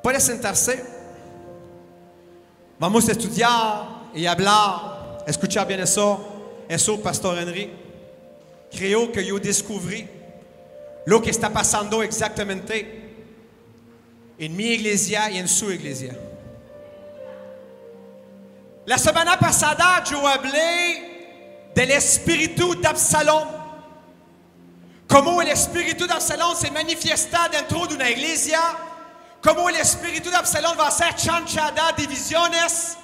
Puedes sentarse. Vamos a estudiar y hablar. Escuchar bien eso, Pastor Henry. Creo que yo descubrí lo que está pasando exactamente en mi iglesia y en su iglesia. La semana pasada, yo hablé del espíritu de Absalón. Cómo el espíritu de Absalón se manifiesta dentro de una iglesia. Cómo el espíritu de Absalón va a hacer chanchada, divisiones.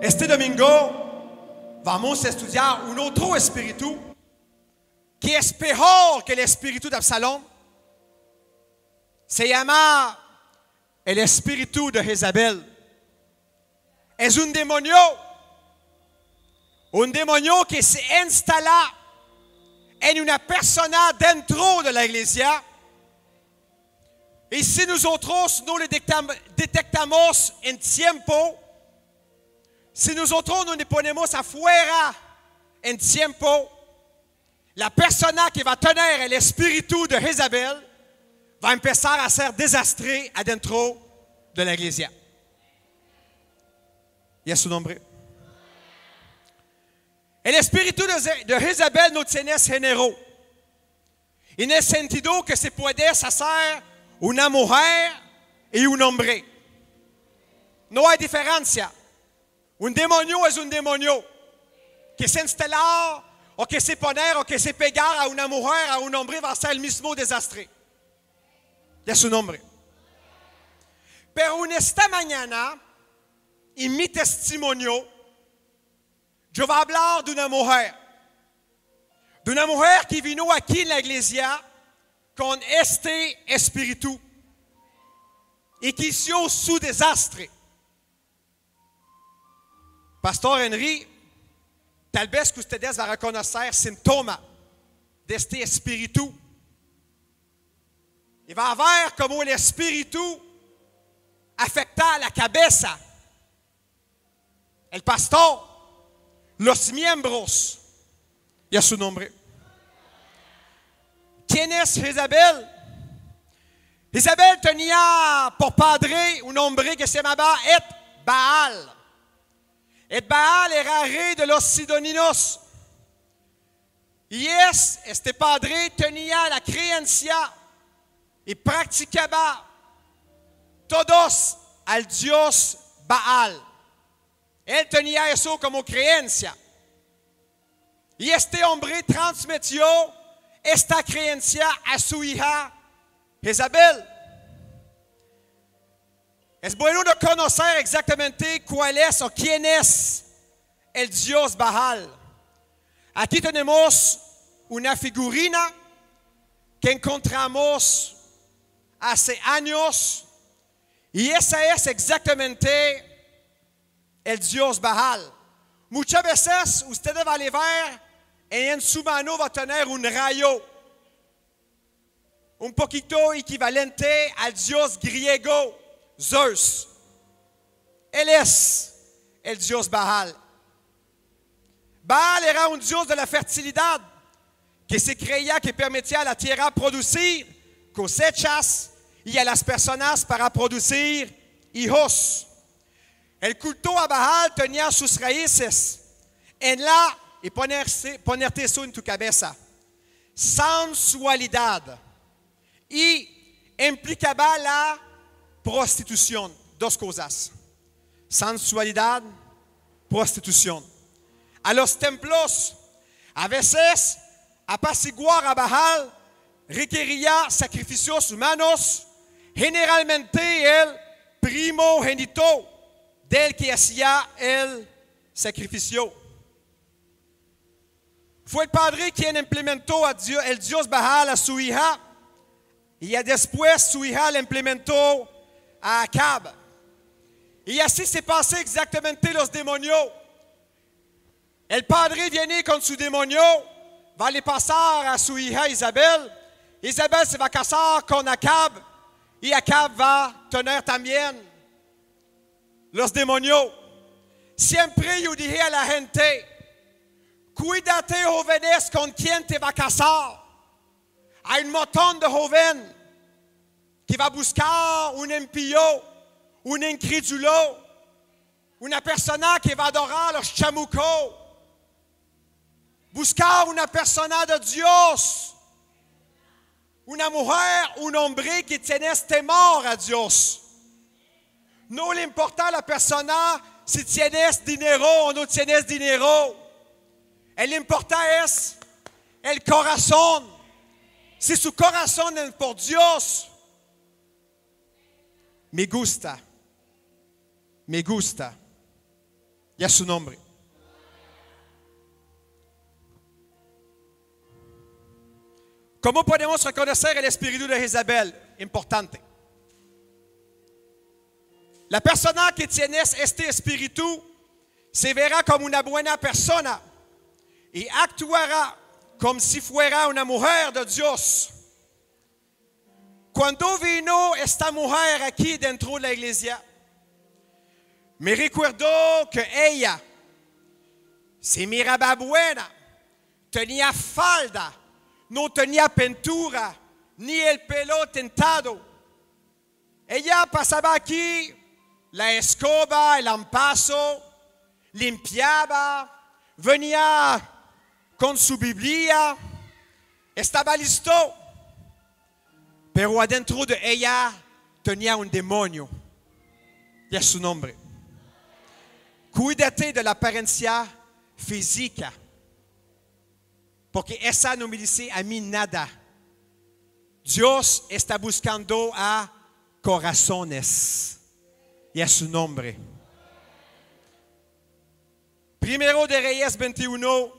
Este domingo vamos a estudiar un otro espíritu que es peor que el espíritu de Absalón. Se llama el espíritu de Jezabel. Es un demonio que se instala en una persona dentro de la iglesia. Y si nosotros no le detectamos en tiempo, si nosotros no le ponemos afuera en tiempo, la persona que va tener el espíritu de Jezabel va empezar a ser desastre adentro de la iglesia. Y a su nombre. El espíritu de Jezabel no tiene género. En el sentido que se puede hacer una mujer y un hombre. No hay diferencia. Un demonio es un demonio que se instala o que se poner o que se pegar a una mujer, a un hombre, va a ser el mismo desastre. Y a su nombre. Pero en esta mañana, en mi testimonio, yo voy a hablar de una mujer. De una mujer que vino aquí en la iglesia con este espíritu y que hizo su desastre. Pastor Henry, tal vez que ustedes van a reconocer síntomas de este espíritu. Y va a ver cómo el espíritu afecta la cabeza, el pastor, los miembros y a su nombre. ¿Quién es Jezabel? Jezabel tenía por padre un hombre que se llamaba Et-Baal. Et-Baal era rey de los sidoninos. Y este padre tenía la creencia y practicaba todos al dios Baal. Él tenía eso como creencia. Y este hombre transmitió esta creencia a su hija Jezabel. Es bueno de conocer exactamente cuál es o quién es el dios Baal. Aquí tenemos una figurina que encontramos hace años y esa es exactamente el dios Baal. Muchas veces ustedes van a ver en su mano va a tener un rayo, un poquito equivalente al dios griego Zeus. Él es el dios Baal. Baal era un dios de la fertilidad que se creía que permitía a la tierra producir cosechas y a las personas para producir hijos. El culto a Baal tenía sus raíces en la, y ponerte eso en tu cabeza, sensualidad y implicaba la prostitución. Dos cosas, sensualidad, prostitución. A los templos, a veces, apaciguar a Baal requería sacrificios humanos, generalmente el primogénito del que hacía el sacrificio. Fue el padre quien implementó el dios Baal a su hija y después su hija le implementó a Acab. Y así se pasó exactamente los demonios. El padre viene con su demonio, va le pasar a su hija Isabel. Isabel se va a casar con Acab y Acab va tener también los demonios. Siempre yo dije a la gente, cuídate jóvenes con quien te va a casar. Hay un montón de jóvenes que vai buscar impio, incrédulo, una persona que va adorar los chamuco, buscar una persona de Dios, una mujer, un hombre que tienes temor a Dios. No le importa la persona si tienes dinero o no tienes dinero. El importa es el corazón. Si su corazón es por Dios, me gusta. Y a su nombre. ¿Cómo podemos reconocer el espíritu de Jezabel? Importante. La persona que tiene este espíritu se verá como una buena persona y actuará como si fuera una mujer de Dios. Cuando vino esta mujer aquí dentro de la iglesia, me recuerdo que ella se miraba buena, tenía falda, no tenía pintura, ni el pelo tintado. Ella pasaba aquí la escoba, el ampazo, limpiaba, venía con su Biblia, estaba listo. Pero adentro de ella tenía un demonio. Y a su nombre. Cuídate de la apariencia física. Porque esa no me dice a mí nada. Dios está buscando a corazones. Y a su nombre. Primero de Reyes 21,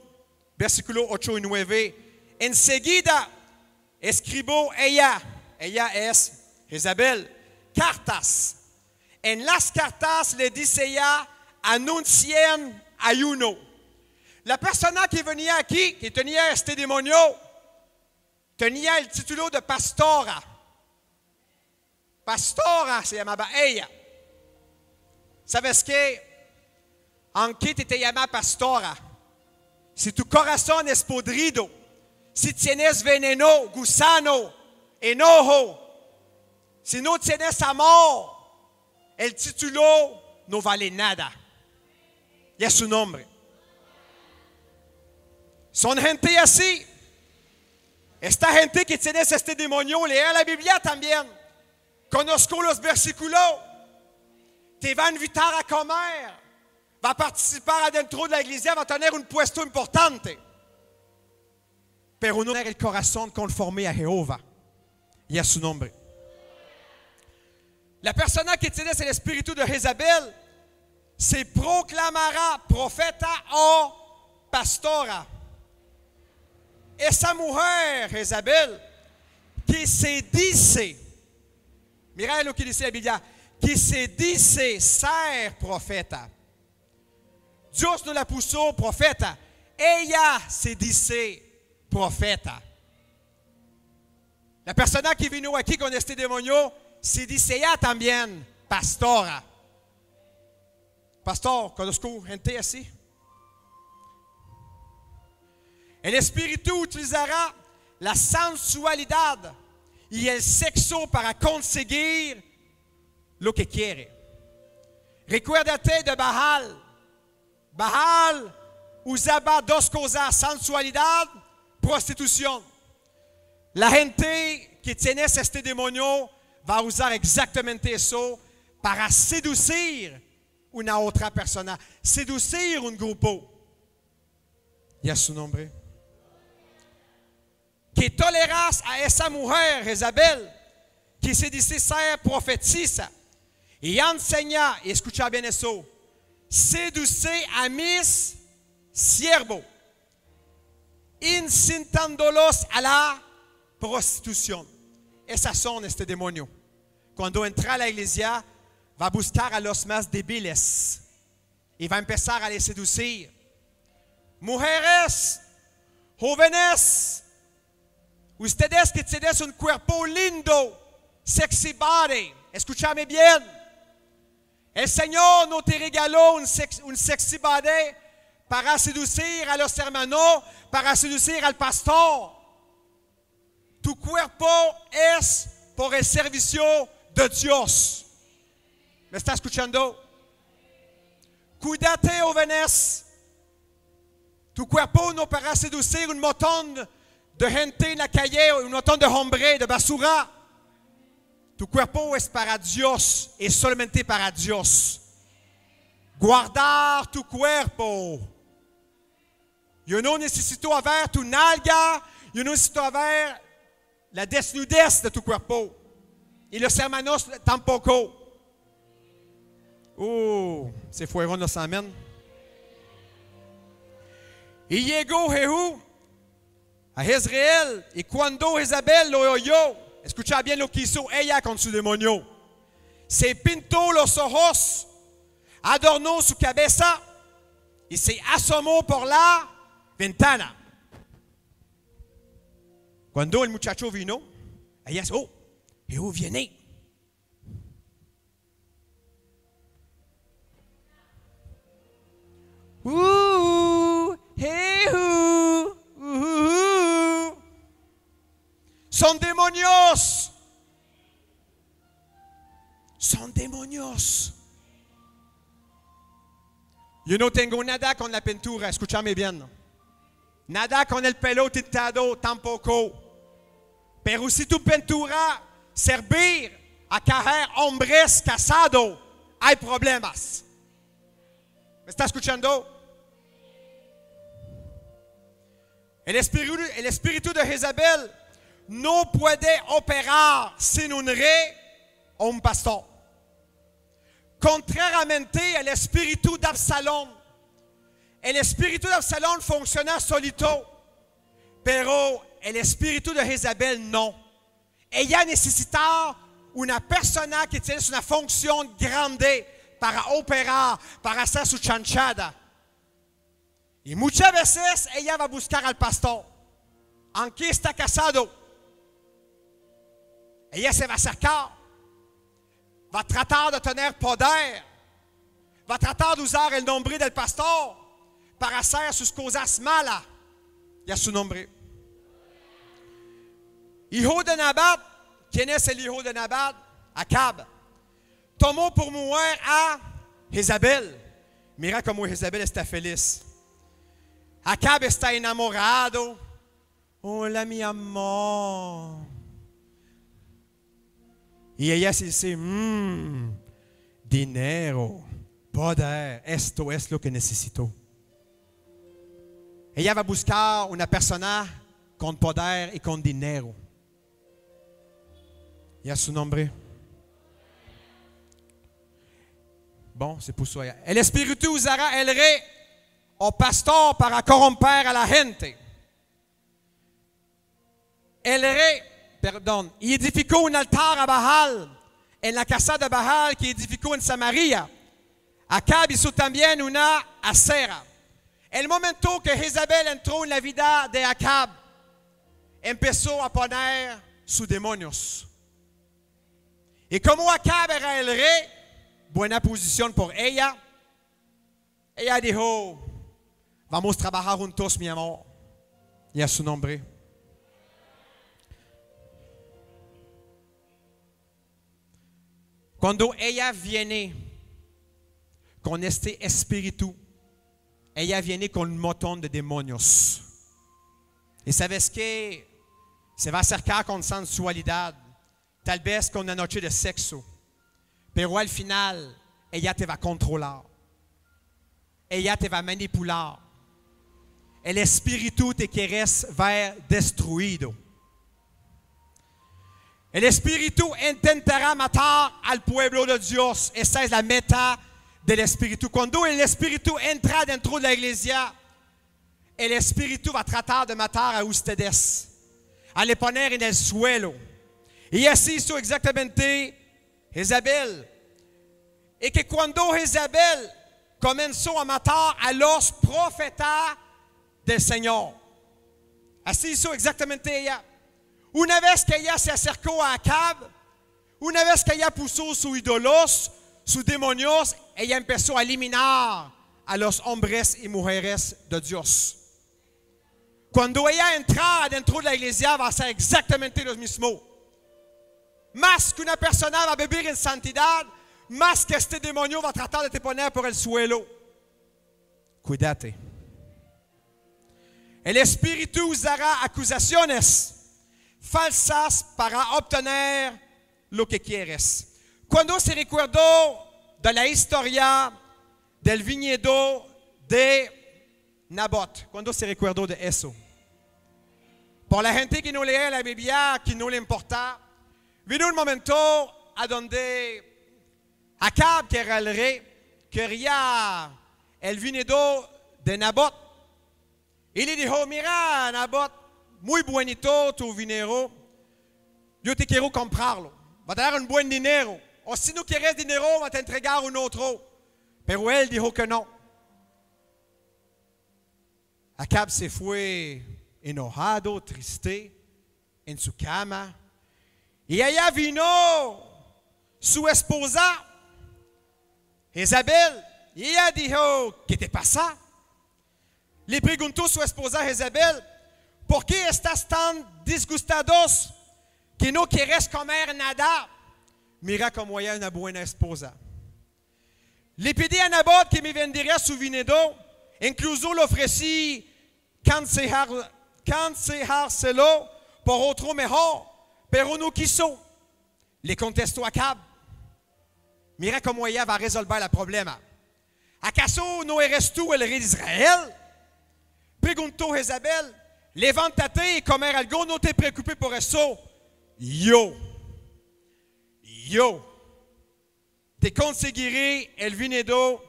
versículo 8 y 9. Enseguida escribió ella es Jezabel, cartas. En las cartas le decía, anuncien ayuno. La persona que venía aquí, que tenía este demonio, tenía el título de pastora. Pastora se llamaba ella. ¿Sabes qué? Aunque te llama pastora, si tu corazón es podrido, si tienes veneno, gusano, enojo, si no tienes amor, el título no vale nada. Y es su nombre. Son gente así. Esta gente que tiene este demonio, lea la Biblia también. Conozco los versículos. Te va a invitar a comer. Va a participar adentro de la iglesia, va a tener un puesto importante. Pero no tener el corazón conforme a Jehová. Y a su nombre. La persona que tiene el espíritu de Jezabel se proclamará profeta o pastora. Esa mujer, Jezabel, que se dice, mira lo que dice la Biblia, que se dice ser profeta. Dios no la puso profeta, ella se dice profeta. La persona que vino aquí con este demonio se dice ella también pastora. Pastor, conozco gente así. El espíritu utilizará la sensualidad y el sexo para conseguir lo que quiere. Recuérdate de Baal. Baal usaba dos cosas, sensualidad, prostitución. La gente que tiene este demonio va a usar exactamente eso para seducir una otra persona, seducir un grupo. Y a su nombre. Que toleras a esa mujer, Jezabel, que se dice ser profetisa, y enseña, y escucha bien eso, seduce a mis siervos, incitándolos a la prostitución. Esas son este demonio. Cuando entra a la iglesia, va a buscar a los más débiles y va a empezar a les seducir. Mujeres, jóvenes, ustedes que tienen un cuerpo lindo, sexy body, escúchame bien. El Señor no te regaló un sexy body para seducir a los hermanos, para seducir al pastor. Tu cuerpo es por el servicio de Dios. ¿Me está escuchando? Cuídate, jóvenes. Tu cuerpo no para seducir un montón de gente en la calle, un montón de hombres, de basura. Tu cuerpo es para Dios y solamente para Dios. Guardar tu cuerpo. Yo no necesito ver tu nalga, yo no necesito ver la desnudez de tu cuerpo. Y los hermanos tampoco. Se fueron los amén. Y llegó Jehú a Jezreel, y cuando Jezabel lo oyó, escucha bien lo que hizo ella con su demonio. Se pintó los ojos, adornó su cabeza y se asomó por la ventana. Cuando el muchacho vino, ella dijo, Jehú viene. Jehú. Son demonios. Son demonios. Yo no tengo nada con la pintura, escúchame bien. Nada con el pelo tintado tampoco. Pero si tu pintura servir a caer hombres casados, hay problemas. ¿Me está escuchando? El espíritu de Jezabel no puede operar sin un rey o un pastor. Contrariamente al espíritu de Absalón, el espíritu de Absalón funciona solito, pero el espíritu de Jezabel no. Ella necesita una persona que tiene una función grande para operar, para hacer su chanchada. Y muchas veces ella va a buscar al pastor, aunque está casado. Ella se va a acercar, va a tratar de tener poder, va a tratar de usar el nombre del pastor para hacer sus cosas malas. Y a su nombre. Hijo de Nabat, ¿quién es el hijo de Nabat? Acab. Tomó por mujer a Jezabel. Mira cómo Jezabel está feliz. Acab está enamorado. Hola, mi amor. Y ella se dice, dinero, poder, esto es lo que necesito. Ella va a buscar una persona con poder y con dinero. Y a su nombre. Bon, se puso allá. El espíritu usará el rey o pastor para corromper a la gente. El rey, y edificó un altar a Baal en la casa de Baal que edificó en Samaria. Acab hizo también una acera. El momento que Jezabel entró en la vida de Acab, empezó a poner sus demonios. Y como Acab era el rey, buena posición por ella, ella dijo, vamos a trabajar juntos, mi amor. Y a su nombre. Cuando ella viene con este espíritu, ella viene con un montón de demonios. Y sabes que se va a acercar con sensualidad, tal vez con una noche de sexo. Pero al final, ella te va a controlar. Ella te va a manipular. El espíritu te quieres ver destruido. El espíritu intentará matar al pueblo de Dios. Esa es la meta del espíritu. Cuando el espíritu entra dentro de la iglesia, el espíritu va a tratar de matar a ustedes, a le poner en el suelo. Y así hizo exactamente Jezabel. Y que cuando Jezabel comenzó a matar a los profetas del Señor, así hizo exactamente ella. Una vez que ella se acercó a Acab, una vez que ella puso sus ídolos, sus demonios, ella empezó a eliminar a los hombres y mujeres de Dios. Cuando ella entra dentro de la iglesia, va a hacer exactamente lo mismo. más que una persona va a vivir en santidad, más que este demonio va a tratar de te poner por el suelo. Cuídate. El espíritu usará acusaciones falsas para obtener lo que quieres. Cuando se recordó de la historia del viñedo de Nabot, cuando se recordó de eso. Por la gente que no leía la Biblia, que no le importa, vino un momento a donde Acab, que era el rey, quería el viñedo de Nabot. Y le dijo, mira, Nabot, muy bonito tu viñedo, yo te quiero comprarlo, va a dar un buen dinero. O si no quieres dinero, va a te entregar un otro. Pero él dijo que no. Acab se fue enojado, triste, en su cama. Y allá vino su esposa, Jezabel. Y ella dijo, ¿qué te pasa? Le preguntó su esposa Jezabel, ¿por qué estás tan disgustados que no quieres comer nada? Mira como ella es una buena esposa. Le pedí a Nabot que me vendiera su viñedo, incluso le ofrecí cancelárselo por otro mejor, pero no quiso. Le contestó Acab. Mira cómo ella va a resolver el problema. ¿Acaso no eres tú el rey de Israel? Preguntó Jezabel. Levántate y comer algo, no te preocupes por eso. Yo te conseguiré el viñedo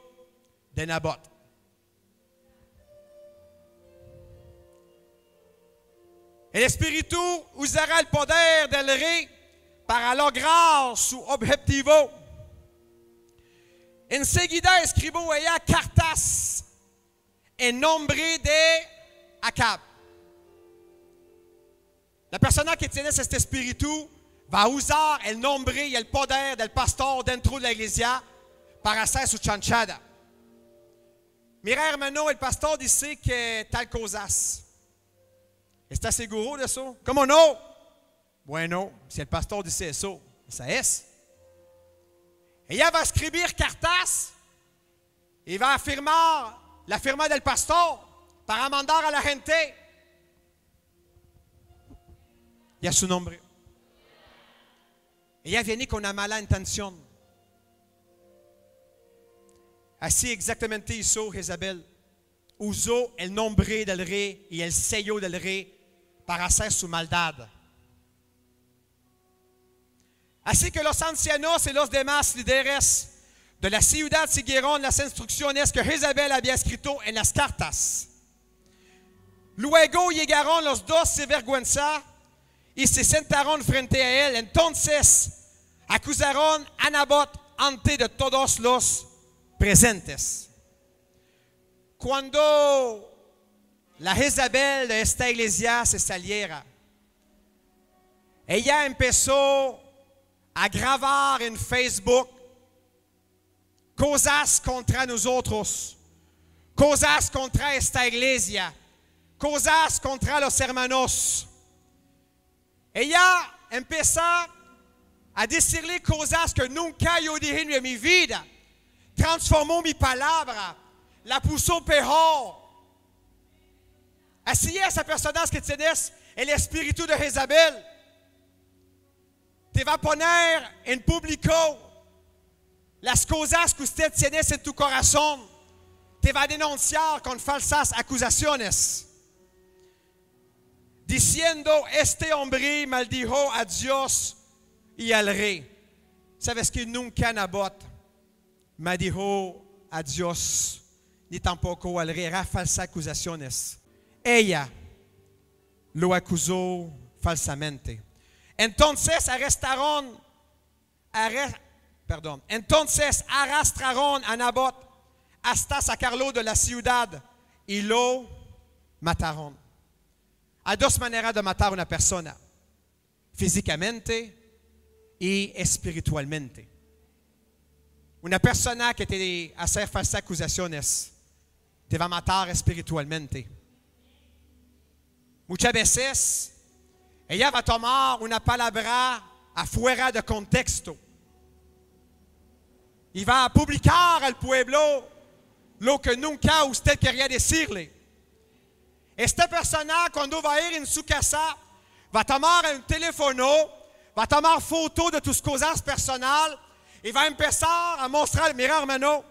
de Nabot. El Espíritu usará el poder del rey para lograr su objetivo. Enseguida escribió ella cartas en nombre de Acab. La persona que tiene este espíritu va a usar el nombre y el poder del pastor dentro de la iglesia para hacer su chanchada. Mira, hermano, el pastor dice que tal cosas. ¿Estás seguro de eso? ¿Cómo no? Bueno, si el pastor dice eso, esa es. Ella va a escribir cartas y va a firmar la firma del pastor para mandar a la gente. Y a su nombre. Ella viene con una mala intención. Así exactamente hizo Jezabel. Usó el nombre del rey y el sello del rey para hacer su maldad. Así que los ancianos y los demás líderes de la ciudad siguieron las instrucciones que Jezabel había escrito en las cartas. Luego llegaron los dos sinvergüenza y se sentaron frente a él. Entonces acusaron a Nabot ante de todos los presentes. Cuando la Jezabel de esta iglesia se saliera, ella empezó a grabar en Facebook cosas contra nosotros, cosas contra esta iglesia, cosas contra los hermanos. Ella empezó a decirle cosas que nunca yo dije en mi vida. Transformó mi palabra, la puso peor. Así es, a personas que tienes el espíritu de Jezabel. Te va a poner en público las cosas que usted tiene en tu corazón. Te va a denunciar con falsas acusaciones. Diciendo, este hombre maldijo a Dios y al rey. ¿Sabes que nunca Nabot maldijo a Dios ni tampoco al rey? Era falsas acusaciones. Ella lo acusó falsamente. Entonces arrastraron a Nabot hasta sacarlo de la ciudad y lo mataron. Hay dos maneras de matar a una persona, físicamente y espiritualmente. Una persona que te hace falsas acusaciones te va a matar espiritualmente. Muchas veces, ella va a tomar una palabra afuera de contexto. Y va a publicar al pueblo lo que nunca usted quería decirle. Esta persona, cuando va a ir en su casa, va a tomar un teléfono, va a tomar foto de tus cosas personales y va a empezar a mostrar, mira hermano,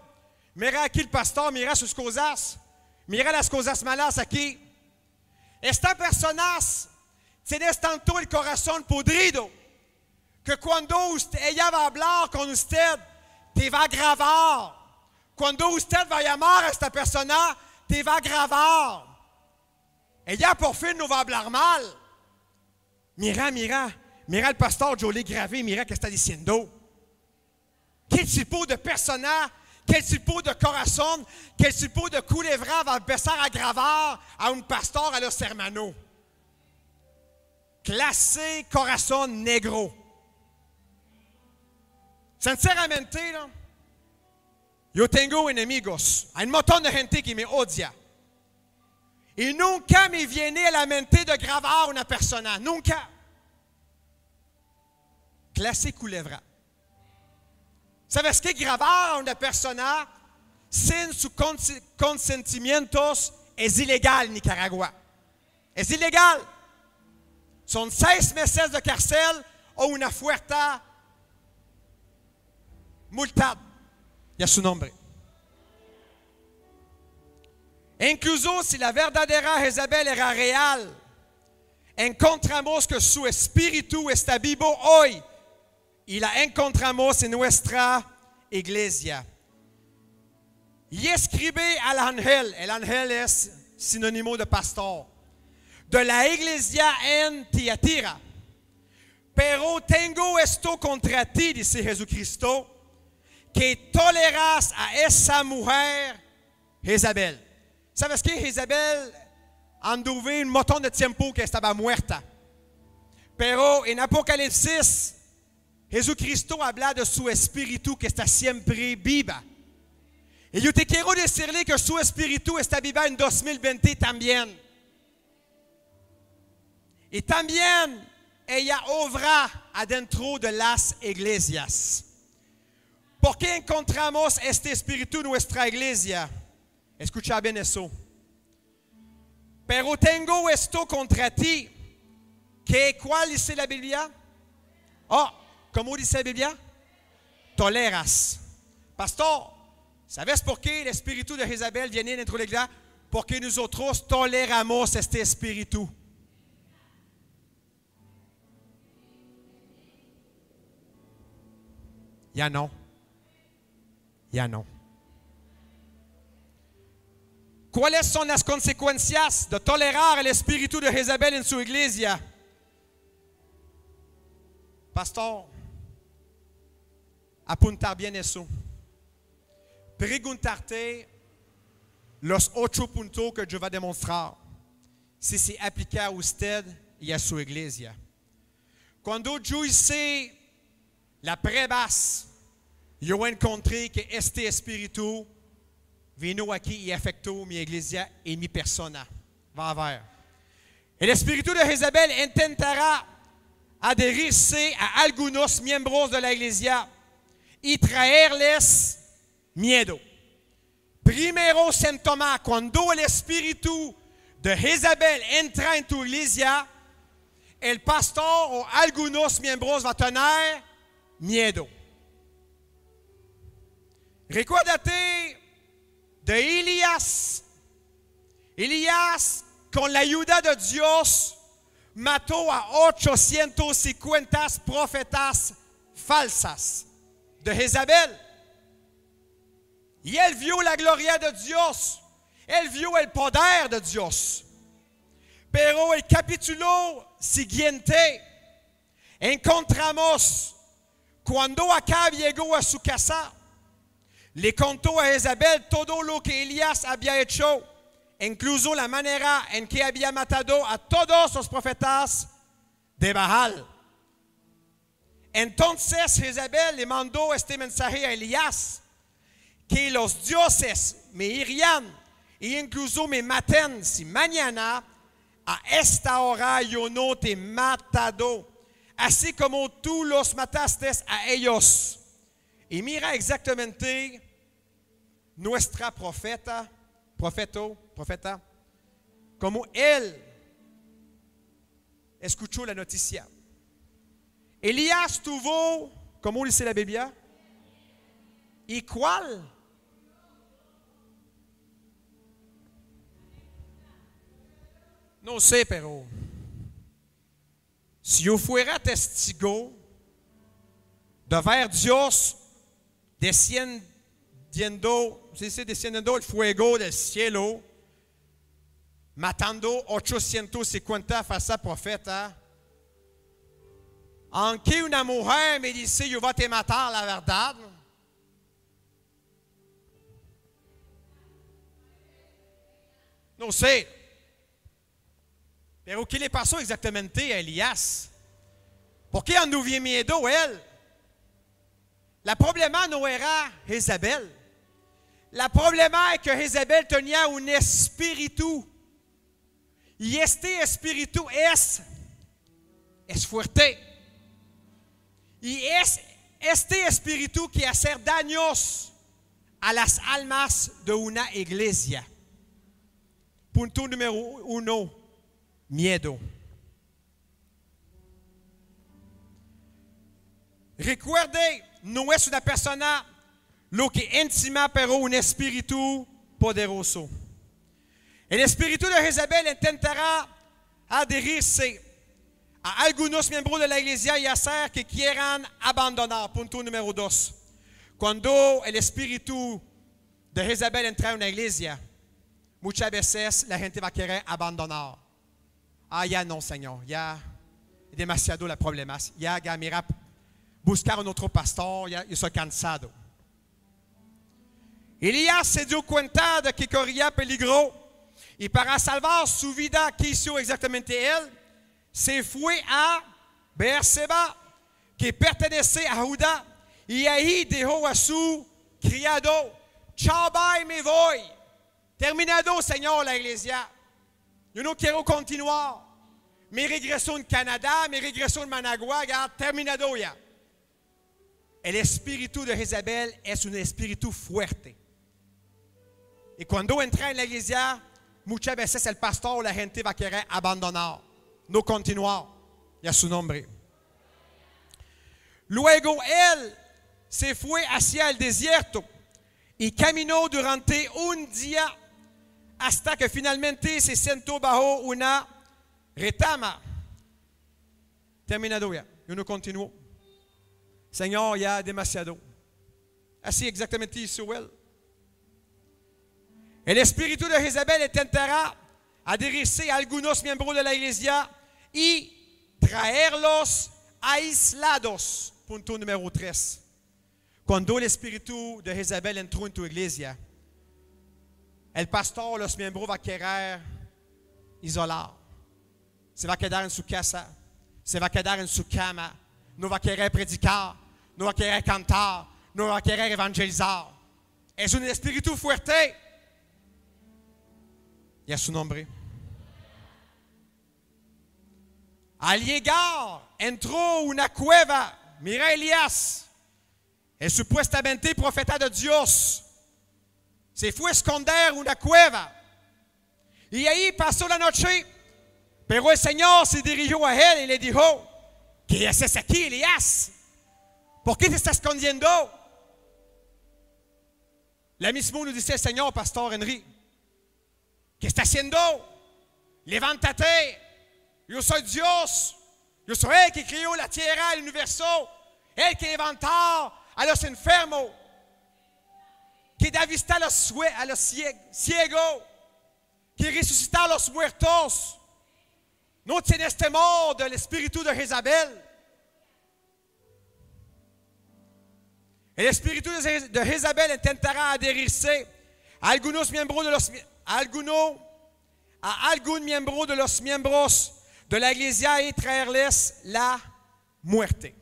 mira aquí el pastor, mira sus cosas, mira las cosas malas aquí. Esta persona tiene tanto el corazón podrido que cuando ella va a hablar con usted, te va a grabar. Cuando usted va a llamar a esta persona, te va a grabar. Ella por fin no va a hablar mal. Mira el pastor, yo le grabé, mira que está diciendo. ¿Qué tipo de persona, quel tipo de corazón, quel tipo de culebra va empezar a grabar a un pastor a los hermanos? Clase corazón negro. Sinceramente, ¿no? Yo tengo enemigos. Hay un montón de gente que me odia. Y nunca me viene a la mente de grabar a una persona. Nunca. Clase culebra. ¿Sabes qué? Grabar a una persona sin sus consentimientos es ilegal en Nicaragua. Es ilegal. Son 6 meses de cárcel o una fuerte multa. Y a su nombre. Incluso si la verdadera Jezabel era real, encontramos que su espíritu está vivo hoy y la encontramos en nuestra iglesia. Y escribe al ángel, el ángel es sinónimo de pastor, de la iglesia en Tiatira. Pero tengo esto contra ti, dice Jesucristo, que toleras a esa mujer, Jezabel. ¿Sabes qué? Jezabel anduve un montón de tiempo que estaba muerta. Pero en Apocalipsis, Jesucristo habla de su espíritu que está siempre viva. Y yo te quiero decirle que su espíritu está viva en 2020 también. Y también ella obra adentro de las iglesias. ¿Por qué encontramos este espíritu en nuestra iglesia? Escucha bien eso. Pero tengo esto contra ti. ¿Cuál dice la Biblia? ¿Cómo dice la Biblia? Toleras. Pastor, ¿sabes por qué el espíritu de Jezabel viene dentro de la iglesia? Porque nosotros toleramos este espíritu. Ya no. Ya no. ¿Cuáles son las consecuencias de tolerar el espíritu de Jezabel en su iglesia? Pastor, apuntar bien eso. Preguntarte los 8 puntos que yo voy a demostrar si se aplica a usted y a su iglesia. Cuando yo hice la pruebas, yo encontré que este espíritu vino aquí y afectó mi iglesia y mi persona. Va a ver. El espíritu de Jezabel intentará adherirse a algunos miembros de la iglesia y traerles miedo. Primero síntoma, cuando el espíritu de Jezabel entra en tu iglesia, el pastor o algunos miembros van a tener miedo. Recuérdate de Elías. Elías, con la ayuda de Dios, mató a 850 profetas falsas de Jezabel. Y él vio la gloria de Dios. Él vio el poder de Dios. Pero el capítulo siguiente encontramos cuando Acab llegó a su casa, le contó a Jezabel todo lo que Elías había hecho, incluso la manera en que había matado a todos los profetas de Baal. Entonces Jezabel le mandó este mensaje a Elías, que los dioses me irían e incluso me maten si mañana a esta hora yo no te he matado. así como tú los mataste a ellos. Y mira exactamente nuestra profeta, como él escuchó la noticia. Elías tuvo, ¿cómo dice la Biblia? ¿Y cuál? No sé, pero si yo fuera testigo de ver Dios descendiendo el fuego del cielo, matando 850 falsos profetas, aunque una mujer me dice, yo voy a te matar, la verdad. No sé. Pero ¿qué le pasó exactamente a Elías? ¿Por qué anduvo miedo él? La problema no era Jezabel. La problema es que Jezabel tenía un espíritu. Y este espíritu es fuerte. Y es este espíritu que hace daños a las almas de una iglesia. Punto número 1, miedo. Recuerde, no es una persona lo que íntima, pero un espíritu poderoso. El espíritu de Jezabel intentará adherirse a algunos miembros de la iglesia y hacer que quieran abandonar. Punto número 2. Cuando el espíritu de Jezabel entra en una iglesia, muchas veces la gente va a querer abandonar. Ya no, Señor, ya es demasiado los problemas. Ya, mira, buscar un otro pastor, ya estoy cansado. Elías se dio cuenta de que corría peligro y para salvar su vida, ¿qué hizo exactamente él? Se fue a Beerseba, que pertenecía a Judá, y ahí dejó a su criado. Chao, bye, me voy. Terminado, Señor, la iglesia. Yo no quiero continuar. Me regreso en Canadá, me regreso en Managua, ya terminado ya. El espíritu de Jezabel es un espíritu fuerte. Y cuando entra en la iglesia, muchas veces el pastor o la gente va a querer abandonar, no continuar. Y a su nombre. Luego él se fue hacia el desierto y caminó durante un día hasta que finalmente se sentó bajo una retama. Terminado ya. Yo no continúo. Señor, ya demasiado. Así exactamente hizo él. El espíritu de Jezabel intentará adherirse a algunos miembros de la iglesia y traerlos aislados. Punto número 3. Cuando el espíritu de Jezabel entró en tu iglesia, el pastor, los miembros va a querer isolar. Se va a quedar en su casa, se va a quedar en su cama, no va a querer predicar, no va a querer cantar, no va a querer evangelizar. Es un espíritu fuerte. Y a su nombre. Al llegar, entró una cueva. Mira Elías, el supuestamente profeta de Dios, se fue a esconder en una cueva. Y ahí pasó la noche. Pero el Señor se dirigió a él y le dijo, ¿qué haces aquí, Elías? ¿Por qué te estás escondiendo? La misma nos dice el Señor, Pastor Henry. ¿Qué está haciendo? Levántate. Yo soy Dios. Yo soy el que creó la tierra, el universo. El que levantó a los enfermos. Que da vista a los ciegos. Que resucita a los muertos. No tienes temor del espíritu de Jezabel. El espíritu de Jezabel intentará adherirse a algunos miembros de los algún miembro de los miembros de la iglesia y traerles la muerte.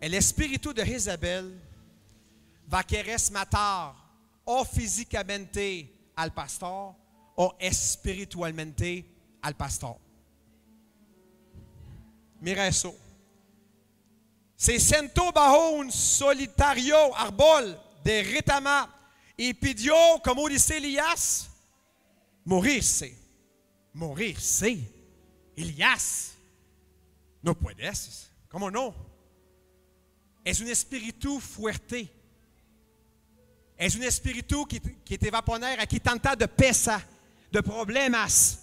El espíritu de Jezabel va a querer matar o físicamente al pastor o espiritualmente al pastor. mira eso. Se sentó bajo un solitario árbol de retama y pidió, como dice Elías, morirse. Morirse. Elías, no puedes. ¿Cómo no? Es un espíritu fuerte. Es un espíritu que te va a poner aquí tanta de pesa, de problemas,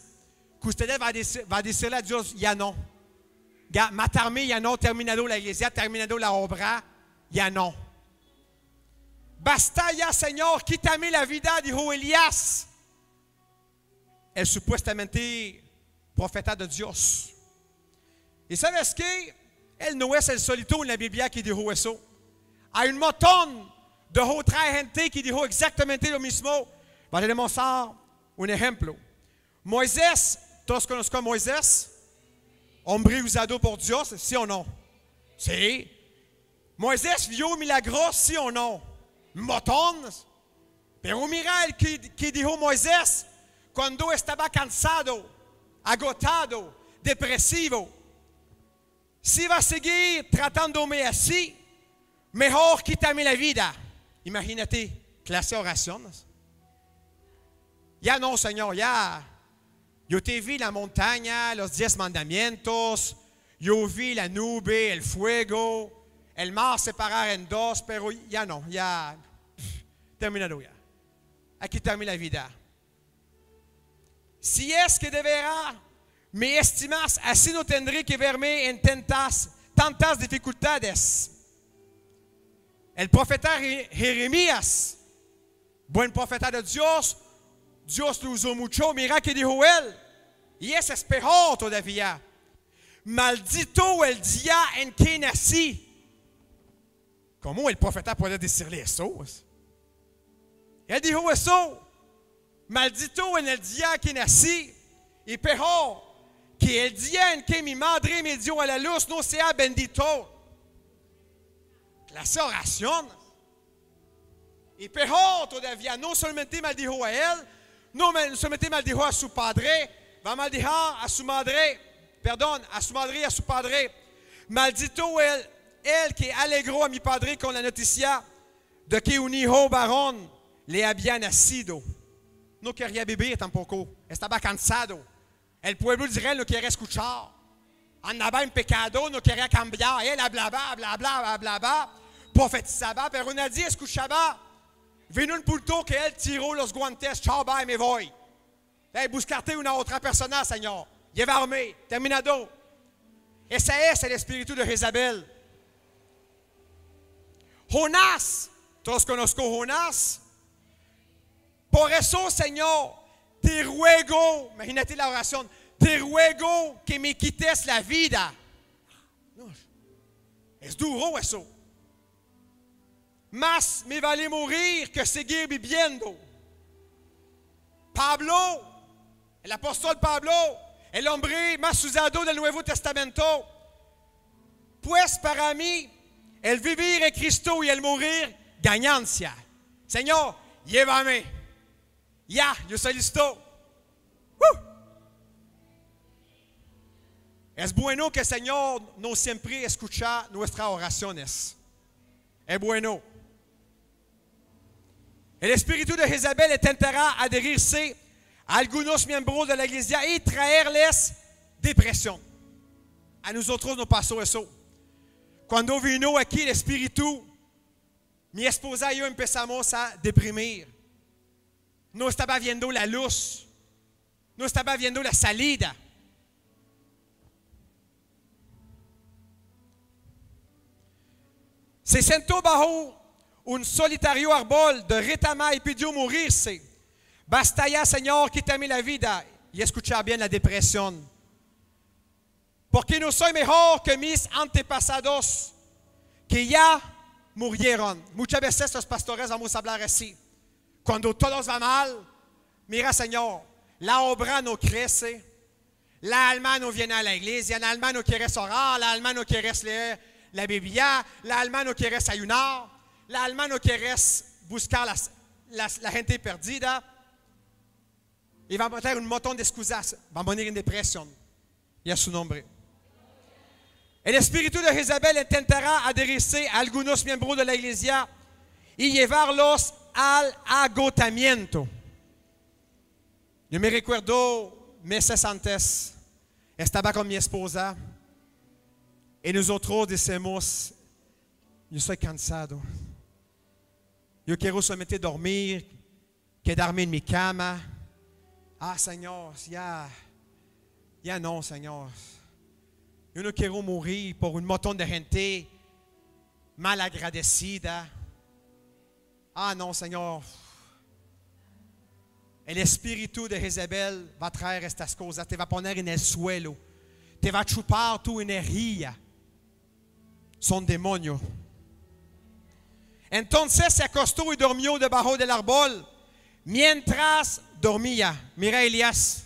que usted va a decirle a Dios, ya no. Ya, matarme, ya no, terminado la iglesia, terminado la obra, ya no. Basta ya, Señor, quítame la vida, dijo Elías. El supuestamente profeta de Dios. ¿Y sabes qué? Él no es el solito en la Biblia que dijo eso. Hay un montón de otra gente que dijo exactamente lo mismo. Voy a demostrar un ejemplo. Moisés, todos conocen a Moisés. Hombre usado por Dios, ¿sí o no? Sí. Moisés vio milagros, ¿sí o no? Montón. Pero mira el que dijo Moisés cuando estaba cansado, agotado, depresivo. Si va a seguir tratándome así, mejor quítame la vida. Imagínate, clase de oraciones. Ya no, Señor, ya. Yo te vi la montaña, los 10 mandamientos, yo vi la nube, el fuego, el mar separar en dos, pero ya no, ya, terminado ya. Hay que terminar la vida. Si es que de veras me estimas, así no tendré que verme en tantas dificultades. El profeta Jeremías, buen profeta de Dios, Dios lo usó mucho, mira que dijo él, y es peor todavía. Maldito el día en que nací. ¿Cómo el profeta puede decirle eso? Él dijo eso. Maldito en el día que nací, y peor, que el día en que mi madre me dio a la luz no sea bendito. Clase oración. Y peor todavía, no solamente maldijo a él, no solamente maldijo a su padre, va a maldijar a su madre, perdón, a su madre y a su padre. Maldito él que alegró a mi padre con la noticia de que un hijo varón le había nacido. No quería vivir tampoco, estaba cansado. El pueblo de Israel no quería escuchar. Andaba en pecado, no quería cambiar. Él hablaba, profetizaba, pero nadie escuchaba. Vino un punto que él tiró los guantes, chao, bye, me voy. Buscarte una otra persona, Señor. Llévame, terminado. Ese es el espíritu de Jezabel. Jonás, todos conozco Jonás. Por eso, Señor, te ruego, imagínate la oración, te ruego que me quites la vida. No, es duro eso. Más me vale morir que seguir viviendo. Pablo, el apóstol Pablo, el hombre más usado del Nuevo Testamento. Pues para mí, el vivir en Cristo y el morir, ganancia. Señor, llévame. Ya, yo estoy listo. Es bueno que el Señor no siempre escucha nuestras oraciones. Es bueno. El espíritu de Jezabel intentará adherirse a algunos miembros de la iglesia y traerles depresión. A nosotros nos pasó eso. Cuando vino aquí el espíritu, mi esposa y yo empezamos a deprimir. No estaba viendo la luz. No estaba viendo la salida. Se sentó bajo un solitario árbol de retama y pidió morirse. Basta ya, Señor, quítame la vida. Y escucha bien la depresión. Porque no soy mejor que mis antepasados, que ya murieron. Muchas veces los pastores vamos a hablar así. Cuando todo va mal, mira, Señor, la obra no crece, la alma no viene a la iglesia, la alma no quiere orar, la alma no quiere leer la Biblia, la alma no quiere ayunar, la alma no quiere buscar la gente perdida. Y va a tener un montón de excusas, va a venir en depresión. Y a su nombre. El espíritu de Jezabel intentará adherirse a algunos miembros de la iglesia y llevarlos al agotamiento. Yo me recuerdo meses antes, estaba con mi esposa y nosotros decimos, yo estoy cansado. Yo quiero solamente dormir, quedarme en mi cama. Ah, Señor, ya no, Señor. Yo no quiero morir por un montón de gente mal agradecida. Ah, no, Señor. El espíritu de Jezabel va a traer estas cosas, te va a poner en el suelo, te va a chupar tu energía. Son demonios. Entonces se acostó y durmió debajo del árbol mientras dormía. Mira Elías.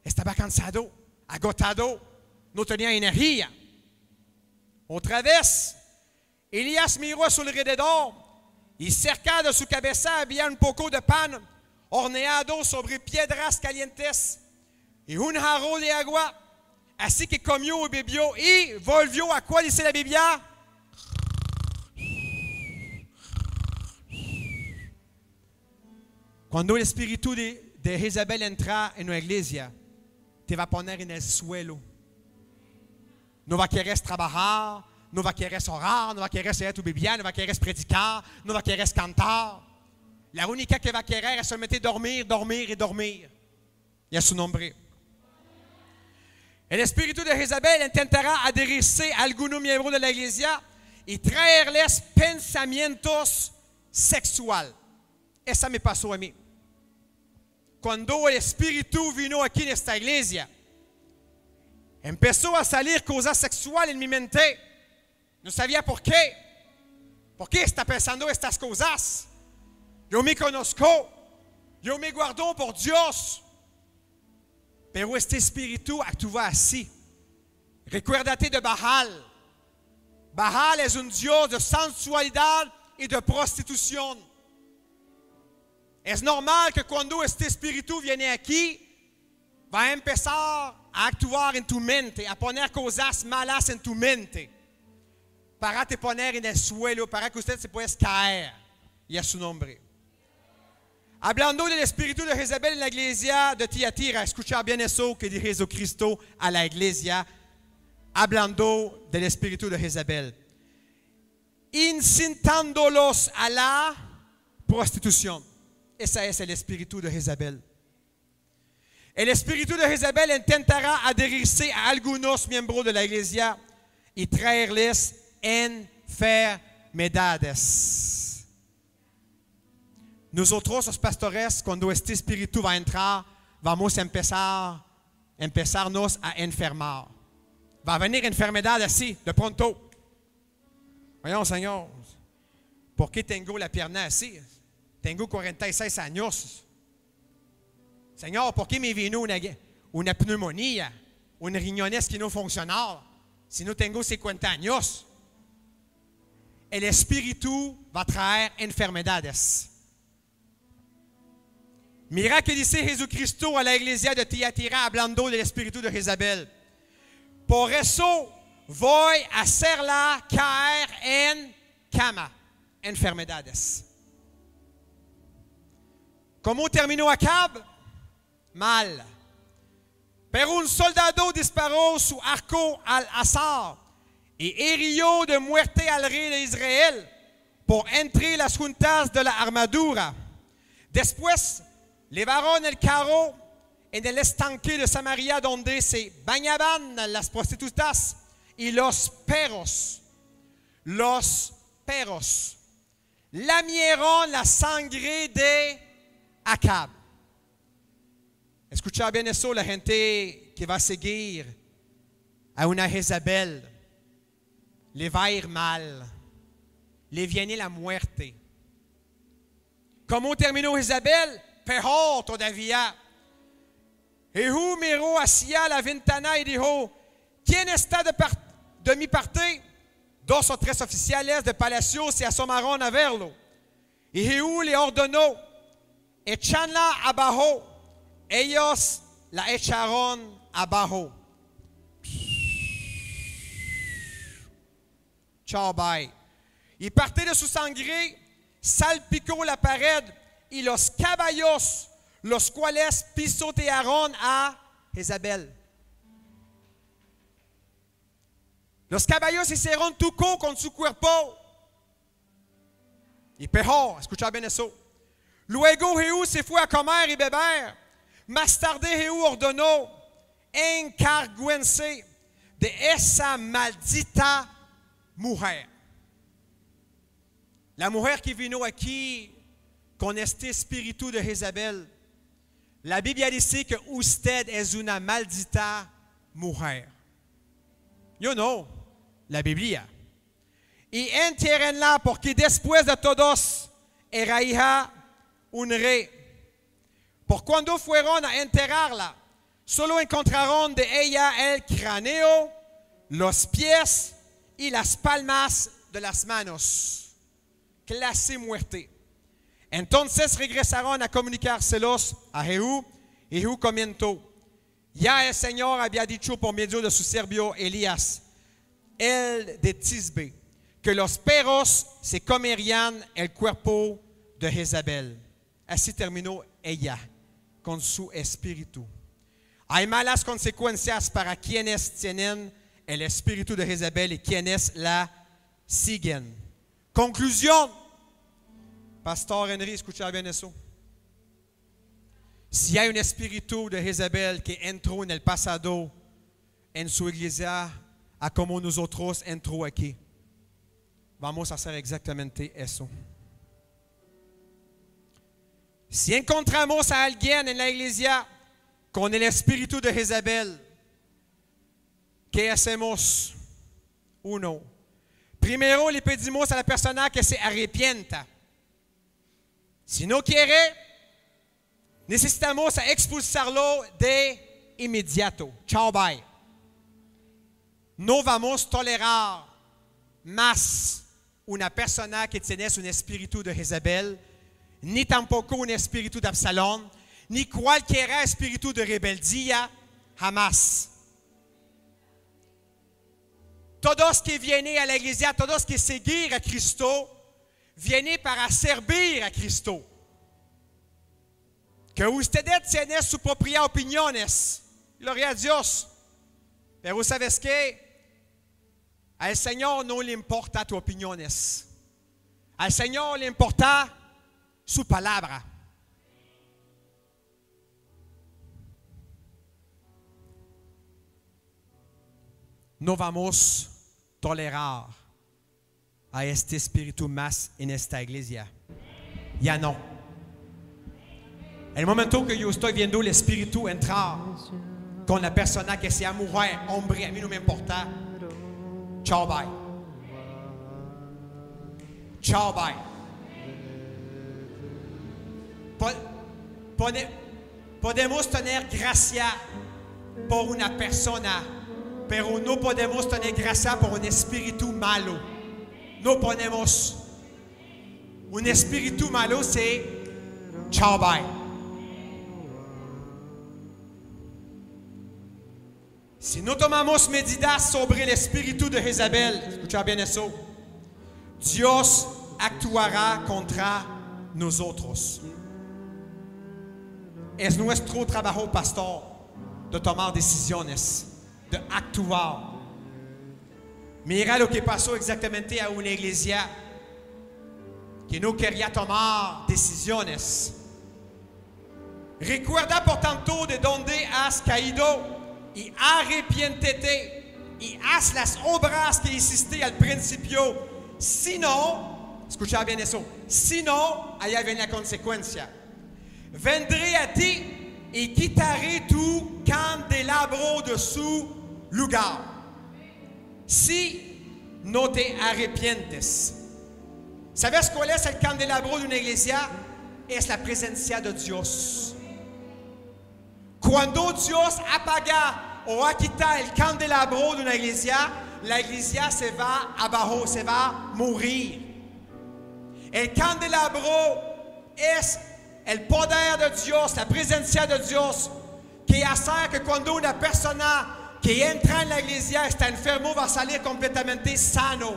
Estaba cansado, agotado, no tenía energía. Otra vez, Elías miró a su alrededor y cerca de su cabeza había un poco de pan horneado sobre piedras calientes y un jarro de agua. Así que comió y bebió y volvió a quoi dice la Biblia? Cuando el espíritu de Jezabel entra en una iglesia, te va a poner en el suelo. No va a querer trabajar, no va a querer orar, no va a querer leer tu Biblia, no va a querer predicar, no va a querer cantar. La única que va a querer es solamente dormir, dormir y dormir. Y a su nombre. El espíritu de Jezabel intentará adherirse a algunos miembros de la iglesia y traerles pensamientos sexuales. Eso me pasó a mí. Cuando el espíritu vino aquí en esta iglesia, empezó a salir cosas sexuales en mi mente. No sabía por qué. ¿Por qué está pensando estas cosas? Yo me conozco. Yo me guardo por Dios. Pero este espíritu actúa así. Recuérdate de Baal. Baal es un dios de sensualidad y de prostitución. Es normal que cuando este espíritu viene aquí, va a empezar a actuar en tu mente, a poner cosas malas en tu mente, para te poner en el suelo, para que usted se pueda caer. Y a su nombre. Hablando del espíritu de Jezabel en la iglesia de Tiatira, escucha bien eso que dijo Jesucristo a la iglesia, hablando del espíritu de Jezabel. Incitándolos a la prostitución. Ese es el espíritu de Jezabel. El espíritu de Jezabel intentará adherirse a algunos miembros de la iglesia y traerles enfermedades. Nosotros, los pastores, cuando este espíritu va a entrar, vamos a empezarnos a enfermar. Va a venir enfermedad así, de pronto. Voyons, Señor, ¿por qué tengo la pierna así? Tengo 46 años. Señor, ¿por qué me vino una pneumonía? Una riñones que no funcionaba. Si no tengo 50 años. El espíritu va a traer enfermedades. Mira que dice Jesucristo a la iglesia de Tiatira hablando del espíritu de Jezabel. Por eso voy a hacerla caer en cama, enfermedades. ¿Cómo terminó Acab? Mal. Pero un soldado disparó su arco al azar y hirió de muerte al rey de Israel por entre las juntas de la armadura. Después llevaron el carro en el estanque de Samaria donde se bañaban las prostitutas y los perros lamieron la sangre de Acab. Escucha bien eso, la gente que va a seguir a una Jezabel le va a ir mal, le viene la muerte. ¿Cómo terminó Jezabel? Peor todavía. Jehú miró hacia la ventana y dijo: ¿Quién está de mi parte? 2 o 3 oficiales de palacio se asomaron a verlo. Y Jehú le ordenó: echanla abajo. Ellos la echaron abajo. Ciao, bye. Y parte de su sangre salpicó la pared y los caballos, los cuales pisotearon a Jezabel. Los caballos hicieron tuco con su cuerpo. Y peor, escucha bien eso. Luego Jehú se fue a comer y beber. Más tarde Jehú ordenó: encárguense de esa maldita mujer. La mujer que vino aquí con este espíritu de Jezabel. La Biblia dice que usted es una maldita mujer. Yo no, la Biblia. Y entiérrenla porque después de todos era hija un rey. Por cuando fueron a enterrarla, solo encontraron de ella el cráneo, los pies y las palmas de las manos. Clase muerte. Entonces regresaron a comunicárselos a Jehú y Jehú comentó: ya el Señor había dicho por medio de su siervo Elías, el de Tisbe, que los perros se comerían el cuerpo de Jezabel. Así terminó ella con su espíritu. Hay malas consecuencias para quienes tienen el espíritu de Jezabel y quienes la siguen. Conclusión. Pastor Henry, escucha bien eso. Si hay un espíritu de Jezabel que entró en el pasado en su iglesia, a como nosotros entró aquí, vamos a hacer exactamente eso. Si encontramos a alguien en la iglesia con el espíritu de Jezabel, ¿qué hacemos? Uno, primero le pedimos a la persona que se arrepienta. Si no quiere, necesitamos expulsarlo de inmediato. Ciao, bye. No vamos a tolerar más una persona que tiene un espíritu de Jezabel, ni tampoco un espíritu de Absalón, ni cualquier espíritu de rebeldía, jamás. Todos que vienen a la iglesia, todos que siguen a Cristo, vienen para servir a Cristo. Que ustedes tienen sus propias opiniones, gloria a Dios. Pero ¿sabes qué? Al Señor no le importa tus opiniones. Al Señor le importa su palabra. No vamos a tolerar a este espíritu más en esta iglesia. Ya no. El momento que yo estoy viendo el espíritu entrar con la persona que sea mujer, hombre, a mí no me importa. Ciao, bye. Ciao, bye. Podemos tener gracia por una persona, pero no podemos tener gracia por un espíritu malo. No podemos. Un espíritu malo, c'est ciao, bye. Si no tomamos medidas sobre el espíritu de Jezabel, escucha bien eso, Dios actuará contra nosotros. Es nuestro trabajo, pastor, de tomar decisiones, de actuar. Mira lo que pasó exactamente a una iglesia que no quería tomar decisiones. Recuerda por tanto de dónde has caído y arrepiéntete y haz las obras que hiciste al principio. Si no, escucha bien eso, si no, allá viene la consecuencia. Vendré a ti y quitaré tu candelabro de su lugar. Si no te arrepientes. ¿Sabes cuál es el candelabro de una iglesia? Es la presencia de Dios. Cuando Dios apaga o quita el candelabro de una iglesia, la iglesia se va abajo, se va a morir. El candelabro es el poder de Dios, la presencia de Dios, que hacer que cuando una persona que entra en la iglesia está enfermo va a salir completamente sano.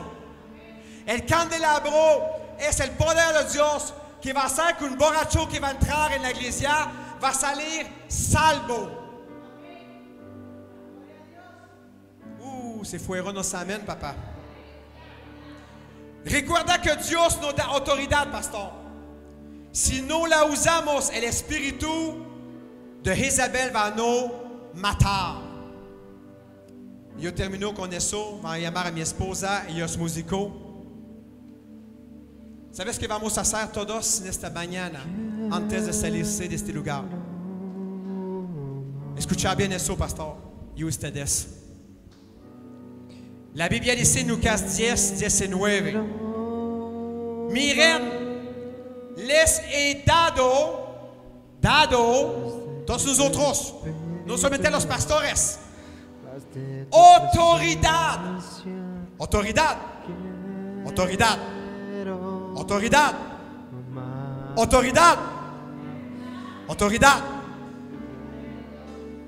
El candelabro es el poder de Dios que va a hacer que un borracho que va a entrar en la iglesia va a salir salvo. Se fueron los amén, papá. Recuerda que Dios nos da autoridad, pastor. Si no la usamos, el espíritu de Jezabel va nos matar. Yo termino con eso. Voy a llamar a mi esposa y los músicos. ¿Sabes qué vamos a hacer todos en esta mañana antes de salirse de este lugar? Escucha bien eso, pastor, y ustedes. La Biblia dice en Lucas 10, 19. Miren, les he dado todos nosotros, no solamente los pastores, autoridad, autoridad, autoridad, autoridad, autoridad, autoridad,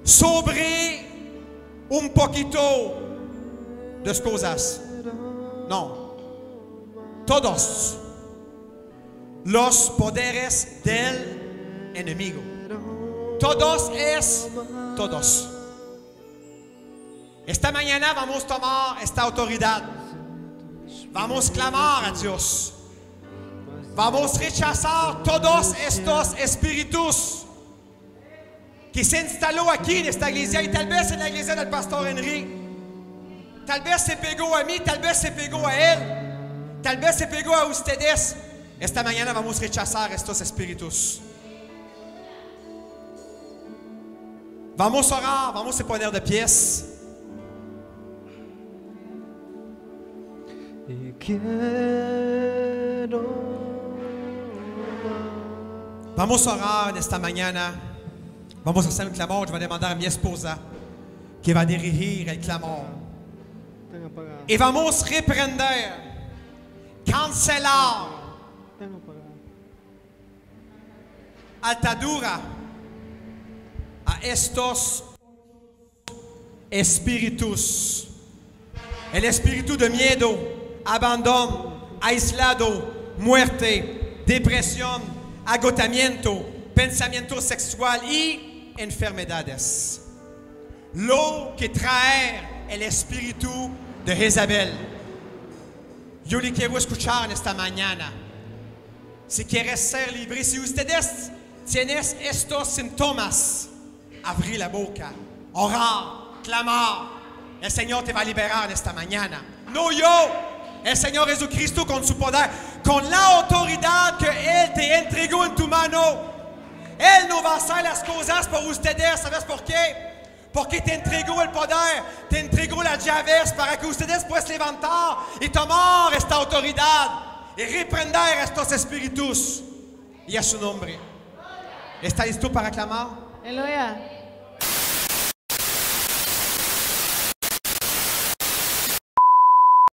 sobre un poquito de cosas. No. Todos los poderes del enemigo. Todos es todos. Esta mañana vamos a tomar esta autoridad. Vamos a clamar a Dios. Vamos a rechazar todos estos espíritus que se instaló aquí en esta iglesia y tal vez en la iglesia del pastor Henry. Tal vez se pegó a mí, tal vez se pegó a él, tal vez se pegó a ustedes. Esta mañana vamos a rechazar estos espíritus. Vamos a orar, vamos a poner de pies. Vamos a orar en esta mañana. Vamos a hacer un clamor. Yo voy a demandar a mi esposa que va a dirigir el clamor. Y vamos a reprender, cancelar, atadura a estos espíritus. El espíritu de miedo, abandono, aislado, muerte, depresión, agotamiento, pensamiento sexual y enfermedades. Lo que trae el espíritu de Jezabel. Yo le quiero escuchar en esta mañana. Si quieres ser libre, si ustedes tienen estos síntomas, abrir la boca, orar, clamar. El Señor te va a liberar en esta mañana. No yo, el Señor Jesucristo con su poder, con la autoridad que Él te entregó en tu mano. Él no va a hacer las cosas por ustedes. ¿Sabes por qué? Porque te entregó el poder, te entregó las llaves para que ustedes puedan levantar y tomar esta autoridad y reprender estos espíritus. Y a su nombre. ¿Está listo para clamar? Aleluya.